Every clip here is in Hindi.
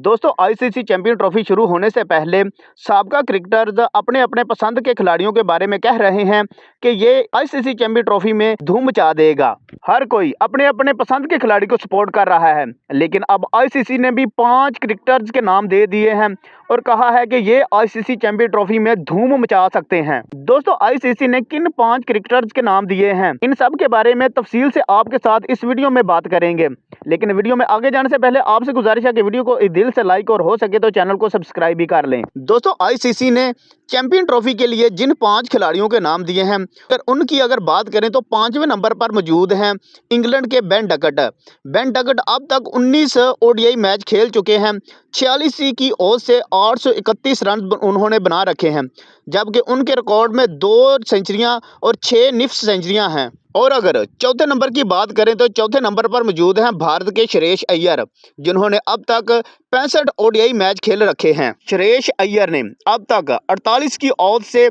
दोस्तों आईसीसी चैंपियन ट्रॉफी शुरू होने से पहले साबका क्रिकेटर्स अपने अपने पसंद के खिलाड़ियों के बारे में कह रहे हैं कि ये आईसीसी चैंपियन ट्रॉफी में धूम मचा देगा। हर कोई अपने अपने पसंद के खिलाड़ी को सपोर्ट कर रहा है, लेकिन अब आईसीसी ने भी 5 क्रिकेटर्स के नाम दे दिए हैं और कहा है कि ये आईसीसी चैंपियन ट्रॉफी में धूम मचा सकते हैं। दोस्तों आईसीसी ने किन 5 क्रिकेटर्स के नाम दिए हैं, इन सब के बारे में तफसील से आपके साथ इस वीडियो में बात करेंगे। लेकिन वीडियो में आगे जाने से पहले आपसे गुजारिश है कि वीडियो को दिल से लाइक और हो सके तो चैनल को सब्सक्राइब भी कर लें। दोस्तों आईसीसी ने चैंपियन ट्रॉफी के लिए जिन 5 खिलाड़ियों के नाम दिए हैं, अगर उनकी बात करें तो 5वें नंबर पर मौजूद हैं इंग्लैंड के बेन डकट। बेन डकट अब तक 19 ओडीआई मैच खेल चुके हैं। 46 की औसत से 831 रन उन्होंने बना रखे हैं, जबकि उनके रिकॉर्ड में 2 सेंचुरियां और 6 निफ्ट सेंचुरियां हैं। और अगर चौथे नंबर की बात करें तो चौथे नंबर पर मौजूद हैं भारत के श्रेयस अय्यर, जिन्होंने अब तक 65 ओडीआई मैच खेल रखे हैं। श्रेयस अय्यर ने अब तक 48 की औसत से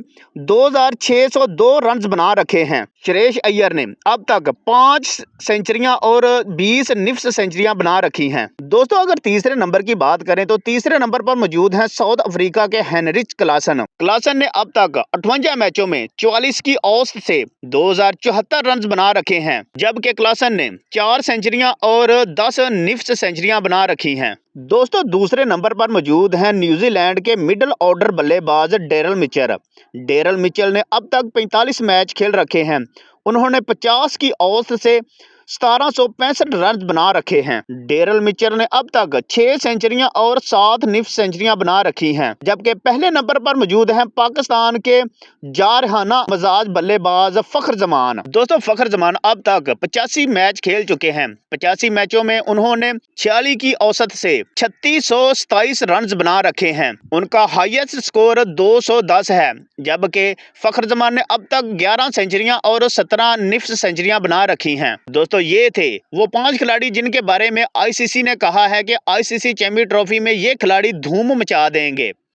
2602 रन बना रखे हैं। श्रेयस अय्यर ने अब तक 5 सेंचुरियां और 20 निफ्ट सेंचुरियां बना रखी हैं। दोस्तों अगर तीसरे नंबर की बात करें तो तीसरे नंबर पर मौजूद हैं साउथ अफ्रीका के हेनरिच क्लासन। क्लासन ने अब तक 58 मैचों में 44 की औसत से 2074 रन बना रखे हैं, जबकि क्लासन ने 4 सेंचुरियां और 10 निफ्ट सेंचुरियां बना रखी हैं। दोस्तों दूसरे नंबर पर मौजूद हैं न्यूजीलैंड के मिडिल ऑर्डर बल्लेबाज डेरल मिचेल। डेरल मिचेल ने अब तक 45 मैच खेल रखे हैं। उन्होंने 50 की औसत से 1765 रन बना रखे हैं। डेरल मिचेल ने अब तक 6 सेंचुरियां और 7 निफ्ट सेंचुरियां बना रखी हैं, जबकि पहले नंबर पर मौजूद हैं पाकिस्तान के जारहाना मजाज बल्लेबाज फखर जमान। दोस्तों फखर जमान अब तक 85 मैच खेल चुके हैं। 85 मैचों में उन्होंने 46 की औसत से 3627 रन बना रखे हैं। उनका हाईएस्ट स्कोर 210 है, जबकि फखर जमान ने अब तक 11 सेंचुरियां और 17 निफ्ट सेंचुरियां बना रखी हैं। दोस्तों ये थे वो 5 खिलाड़ी जिनके बारे में आईसीसी ने कहा है कि आईसीसी चैंपियन ट्रॉफी में ये खिलाड़ी धूम मचा देंगे।